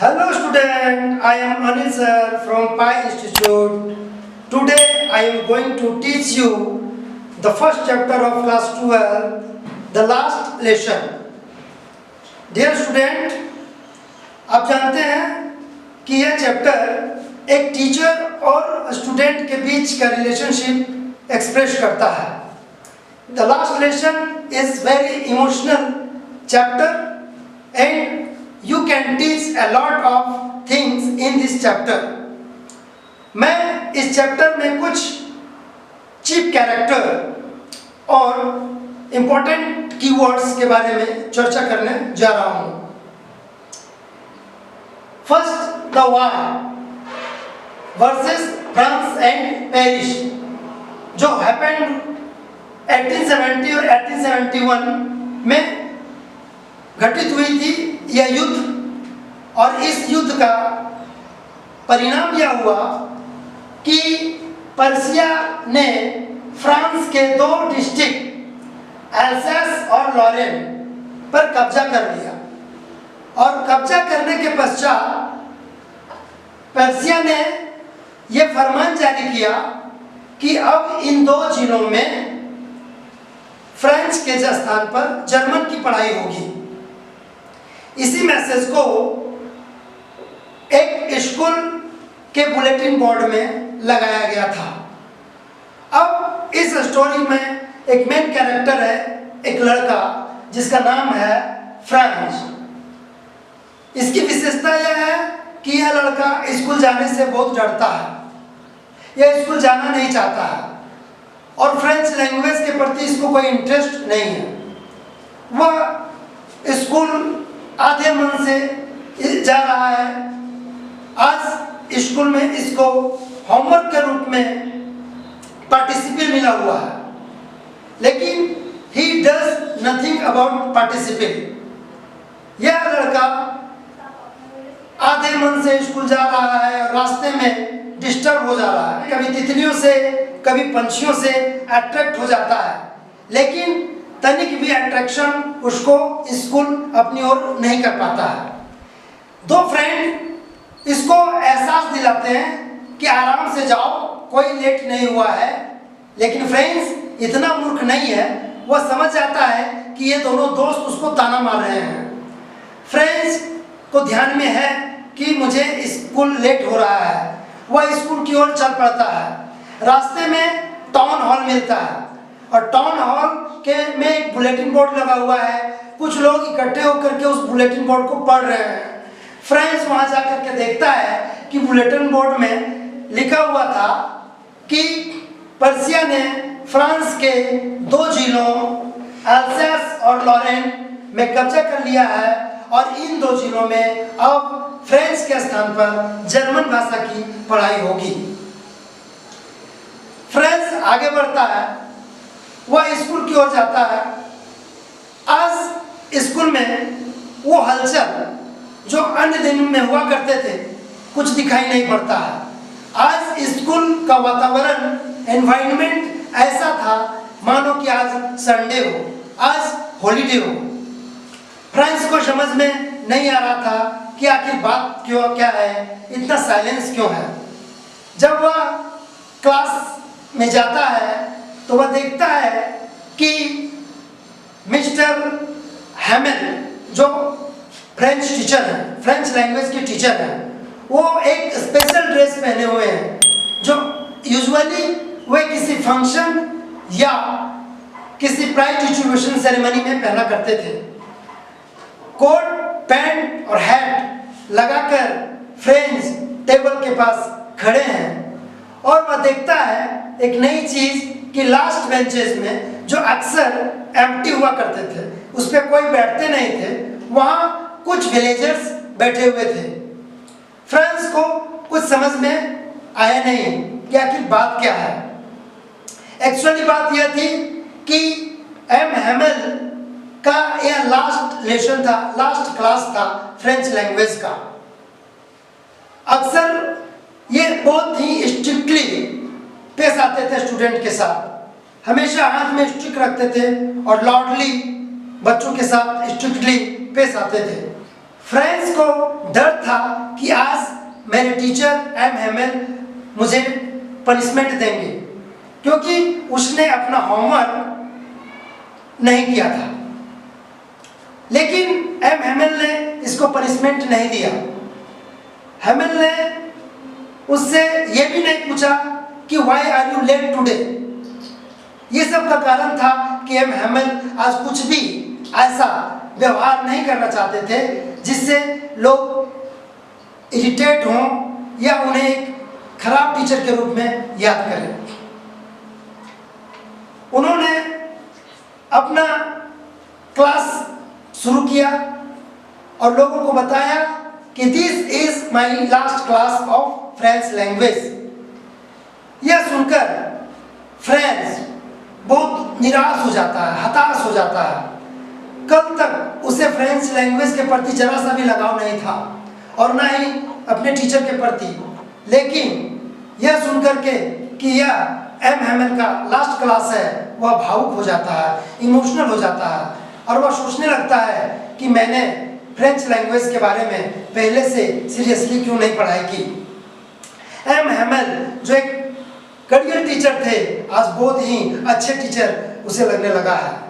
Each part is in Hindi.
Hello student, I am Anil sir from Pi Institute. Today I am going to teach you the first chapter of class 12, the last lesson. Dear student, आप जानते हैं कि यह चैप्टर एक टीचर और स्टूडेंट के बीच का रिलेशनशिप एक्सप्रेस करता है. The last lesson is very emotional chapter and you can teach a lot of things in this chapter. मैं इस चैप्टर में कुछ चीफ कैरेक्टर और इम्पोर्टेंट कीवर्ड्स के बारे में चर्चा करने जा रहा हूँ. First, the war versus France and Paris जो हैपेंड 1870 और 1871 में घटित हुई थी यह युद्ध. और इस युद्ध का परिणाम यह हुआ कि पर्सिया ने फ्रांस के दो डिस्ट्रिक्ट एल्सेस और लॉरेन पर कब्जा कर लिया. और कब्जा करने के पश्चात पर्सिया ने यह फरमान जारी किया कि अब इन दो जिलों में फ्रेंच के स्थान पर जर्मन की पढ़ाई होगी. इसी मैसेज को एक स्कूल के बुलेटिन बोर्ड में लगाया गया था. अब इस स्टोरी में एक मेन कैरेक्टर है, एक लड़का जिसका नाम है फ्रांस. इसकी विशेषता यह है कि यह लड़का स्कूल जाने से बहुत डरता है. यह स्कूल जाना नहीं चाहता है और फ्रेंच लैंग्वेज के प्रति इसको कोई इंटरेस्ट नहीं है. वह स्कूल आधे मन से जा रहा है. आज स्कूल में इसको होमवर्क के रूप में पार्टिसिपेट मिला हुआ है, लेकिन he does nothing about participate. यह लड़का आधे मन से स्कूल जा रहा है और रास्ते में डिस्टर्ब हो जा रहा है. कभी तितलियों से कभी पंछियों से अट्रैक्ट हो जाता है, लेकिन तनिक भी अट्रैक्शन उसको स्कूल अपनी ओर नहीं कर पाता है. दो फ्रेंड इसको एहसास दिलाते हैं कि आराम से जाओ, कोई लेट नहीं हुआ है. लेकिन फ्रेंड्स इतना मूर्ख नहीं है, वह समझ जाता है कि ये दोनों दोस्त उसको ताना मार रहे हैं. फ्रेंड्स को ध्यान में है कि मुझे स्कूल लेट हो रहा है. वह स्कूल की ओर चल पड़ता है. रास्ते में टाउन हॉल मिलता है और टाउन हॉल के में एक बुलेटिन बोर्ड लगा हुआ है. कुछ लोग इकट्ठे होकर के उस बुलेटिन बोर्ड को पढ़ रहे हैं. फ्रेंड्स वहां जाकर के देखता है कि बुलेटिन बोर्ड में लिखा हुआ था कि पर्सिया ने फ्रांस के दो जिलों एल्सेस और लॉरेन में कब्जा कर लिया है और इन दो जिलों में अब फ्रेंच के स्थान पर जर्मन भाषा की पढ़ाई होगी. फ्रेंच आगे बढ़ता है, वह स्कूल की ओर जाता है. आज स्कूल में वो हलचल जो अन्य दिनों में हुआ करते थे कुछ दिखाई नहीं पड़ता है. आज स्कूल का वातावरण, एनवायरनमेंट ऐसा था मानो कि आज संडे हो, आज हॉलीडे हो. फ्रेंड्स को समझ में नहीं आ रहा था कि आखिर बात क्या है, इतना साइलेंस क्यों है. जब वह क्लास में जाता है तो वह देखता है कि मिस्टर हैमेल जो फ्रेंच टीचर हैं, फ्रेंच लैंग्वेज के टीचर हैं, वो एक स्पेशल ड्रेस पहने हुए हैं जो यूजुअली वे किसी फंक्शन या किसी प्राइज डिस्ट्रीब्यूशन सेरेमनी में पहना करते थे. कोट, पैंट और हैट लगाकर फ्रेंड्स टेबल के पास खड़े हैं और वह देखता है एक नई चीज कि लास्ट बेंचेस में जो अक्सर एम्प्टी हुआ करते थे, उस पर कोई बैठते नहीं थे, वहां कुछ विलेजर्स बैठे हुए थे. फ्रेंड्स को कुछ समझ में आया नहीं कि आखिर बात क्या है. एक्चुअली बात यह थी कि एम हैमेल का यह लास्ट लेसन था, लास्ट क्लास था फ्रेंच लैंग्वेज का. अक्सर ये बहुत ही स्ट्रिक्टली पेश आते थे स्टूडेंट के साथ. हमेशा हाथ में स्टिक रखते थे और लाउडली बच्चों के साथ स्ट्रिक्टली पेश आते थे. फ्रेंड्स को डर था था कि आज मेरे टीचर एम हेमल मुझे पनिशमेंट देंगे, क्योंकि उसने अपना होमवर्क नहीं किया था। लेकिन एम हेमल ने इसको पनिशमेंट नहीं दिया। हेमल ने उससे ये भी नहीं पूछा कि why are you late today. ये सब का कारण था कि एम हेमल आज कुछ भी ऐसा व्यवहार नहीं करना चाहते थे जिससे लोग इरिटेट हों या उन्हें एक खराब टीचर के रूप में याद करें। उन्होंने अपना क्लास शुरू किया और लोगों को बताया कि this is my last class of French language. यह सुनकर फ्रेंच बहुत निराश हो जाता है, हताश हो जाता है। कल तक उसे फ्रेंच लैंग्वेज के प्रति जरा सा भी लगाव नहीं था और ना ही अपने टीचर के प्रति। लेकिन यह सुनकर के कि यह एम हेमल का लास्ट क्लास है, वह भावुक हो जाता है, इमोशनल हो जाता है और वह सोचने लगता है कि मैंने फ्रेंच लैंग्वेज के बारे में पहले से सीरियसली क्यों नहीं पढ़ाई की। एम हेमल जो एक करियर टीचर थे, आज बहुत ही अच्छे टीचर उसे लगने लगा है।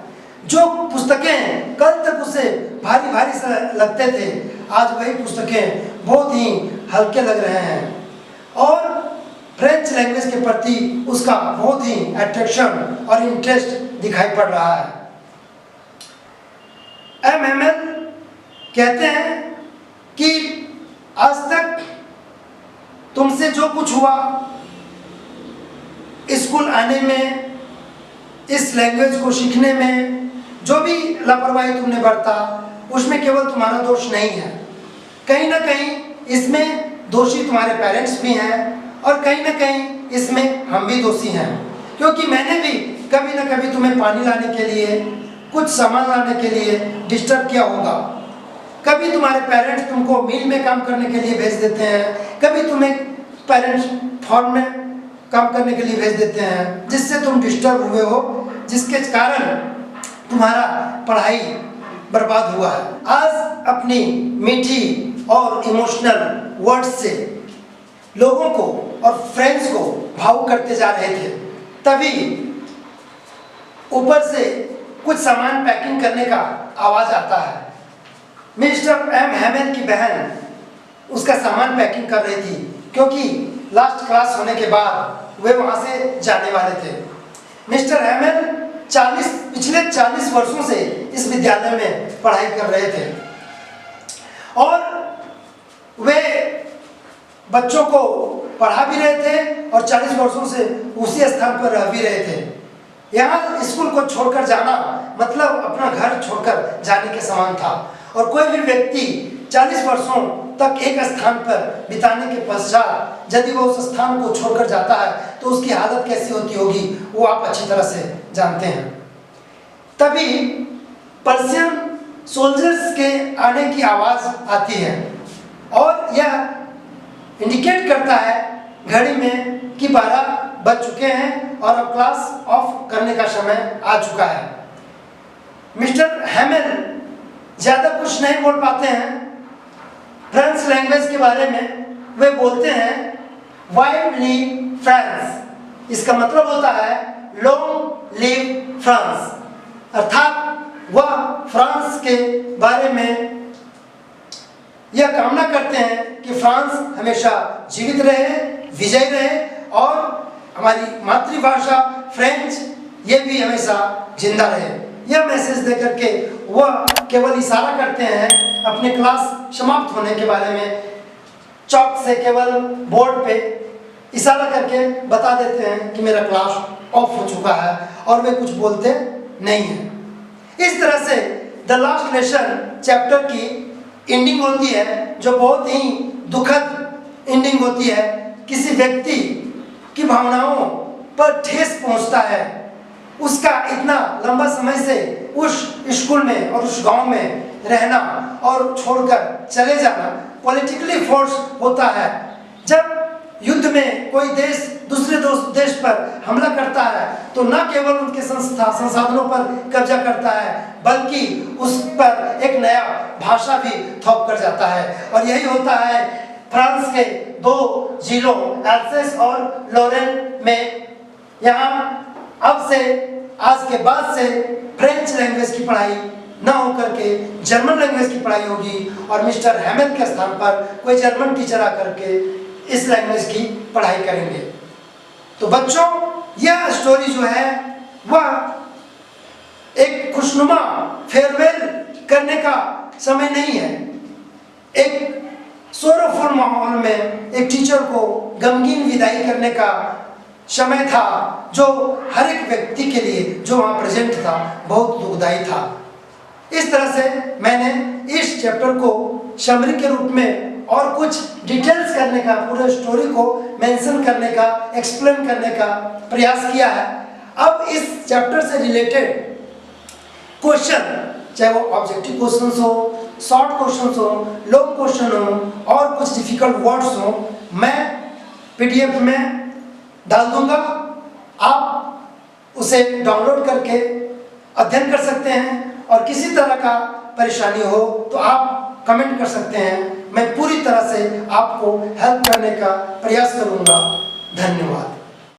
जो पुस्तकें कल तक उसे भारी भारी से लगते थे, आज वही पुस्तकें बहुत ही हल्के लग रहे हैं और फ्रेंच लैंग्वेज के प्रति उसका बहुत ही अट्रैक्शन और इंटरेस्ट दिखाई पड़ रहा है। एम हेमल कहते हैं कि आज तक तुमसे जो कुछ हुआ स्कूल आने में, इस लैंग्वेज को सीखने में जो भी लापरवाही तुमने बरता, उसमें केवल तुम्हारा दोष नहीं है। कहीं ना कहीं इसमें दोषी तुम्हारे पेरेंट्स भी हैं और कहीं ना कहीं इसमें हम भी दोषी हैं, क्योंकि मैंने भी कभी ना कभी तुम्हें पानी लाने के लिए, कुछ सामान लाने के लिए डिस्टर्ब किया होगा। कभी तुम्हारे पेरेंट्स तुमको मिल में काम करने के लिए भेज देते हैं, कभी तुम्हें पेरेंट्स फार्म में काम करने के लिए भेज देते हैं, जिससे तुम डिस्टर्ब हुए हो, जिसके कारण तुम्हारा पढ़ाई बर्बाद हुआ है। आज अपनी मीठी और इमोशनल वर्ड्स से लोगों को और फ्रेंड्स को भावुक करते जा रहे थे, तभी ऊपर से कुछ सामान पैकिंग करने का आवाज आता है। मिस्टर एम हेमल की बहन उसका सामान पैकिंग कर रही थी, क्योंकि लास्ट क्लास होने के बाद वे वहां से जाने वाले थे। मिस्टर हेमल पिछले 40 वर्षों से इस विद्यालय में पढ़ाई कर रहे थे और वे बच्चों को पढ़ा भी रहे थे और 40 वर्षों से उसी स्थान पर रह भी रहे थे। यहाँ स्कूल को छोड़कर जाना मतलब अपना घर छोड़कर जाने के समान था और कोई भी व्यक्ति 40 वर्षों तक एक स्थान पर बिताने के पश्चात यदि वो उस स्थान को छोड़कर जाता है तो उसकी हालत कैसी होती होगी, वो आप अच्छी तरह से जानते हैं। तभी पर्शियन सोल्जर्स के आने की आवाज आती है और यह इंडिकेट करता है घड़ी में कि 12 बज चुके हैं और अब क्लास ऑफ करने का समय आ चुका है। मिस्टर हेमल ज्यादा कुछ नहीं बोल पाते हैं फ्रेंच लैंग्वेज के बारे में। वे बोलते हैं वाइड लिव फ्रांस, इसका मतलब होता है लॉन्ग लिव फ्रांस, अर्थात वह फ्रांस के बारे में यह कामना करते हैं कि फ्रांस हमेशा जीवित रहे, विजयी रहे और हमारी मातृभाषा फ्रेंच ये भी हमेशा जिंदा रहे। यह मैसेज देकर के वह केवल इशारा करते हैं अपने क्लास समाप्त होने के बारे में, चौक से केवल बोर्ड पे इशारा करके बता देते हैं कि मेरा क्लास ऑफ हो चुका है और वे कुछ बोलते नहीं हैं। इस तरह से द लास्ट लेसन चैप्टर की एंडिंग होती है, जो बहुत ही दुखद एंडिंग होती है। किसी व्यक्ति की भावनाओं पर ठेस पहुंचता है, उसका इतना लंबा समय से उस स्कूल में और उस गांव में रहना और छोड़कर चले जाना पॉलिटिकली फोर्स होता है। जब युद्ध में कोई देश दूसरे देश पर हमला करता है तो न केवल उनके संसाधनों पर कब्जा करता है, बल्कि उस पर एक नया भाषा भी थोप कर जाता है। और यही होता है फ्रांस के 2 जिलों एल्सेस और लॉरेन में। यहाँ अब से आज के बाद से फ्रेंच लैंग्वेज की पढ़ाई ना होकर के जर्मन लैंग्वेज की पढ़ाई होगी और मिस्टर हैमल के स्थान पर कोई जर्मन टीचर आकर के इस लैंग्वेज की पढ़ाई करेंगे। तो बच्चों, यह स्टोरी जो है वह एक खुशनुमा फेयरवेल करने का समय नहीं है। एक सोरोफुल माहौल में एक टीचर को गमगीन विदाई करने का समय था, जो हर एक व्यक्ति के लिए जो वहाँ प्रेजेंट था बहुत दुखदायी था। इस तरह से मैंने इस चैप्टर को समरी के रूप में और कुछ डिटेल्स करने का, पूरे स्टोरी को मेंशन करने का, एक्सप्लेन करने का प्रयास किया है। अब इस चैप्टर से रिलेटेड क्वेश्चन, चाहे वो ऑब्जेक्टिव क्वेश्चंस हो, शॉर्ट क्वेश्चंस हो, लॉन्ग क्वेश्चन हो और कुछ डिफिकल्ट वर्ड्स हो, मैं पीडीएफ में डाल दूंगा। आप उसे डाउनलोड करके अध्ययन कर सकते हैं और किसी तरह का परेशानी हो तो आप कमेंट कर सकते हैं। मैं पूरी तरह से आपको हेल्प करने का प्रयास करूंगा। धन्यवाद।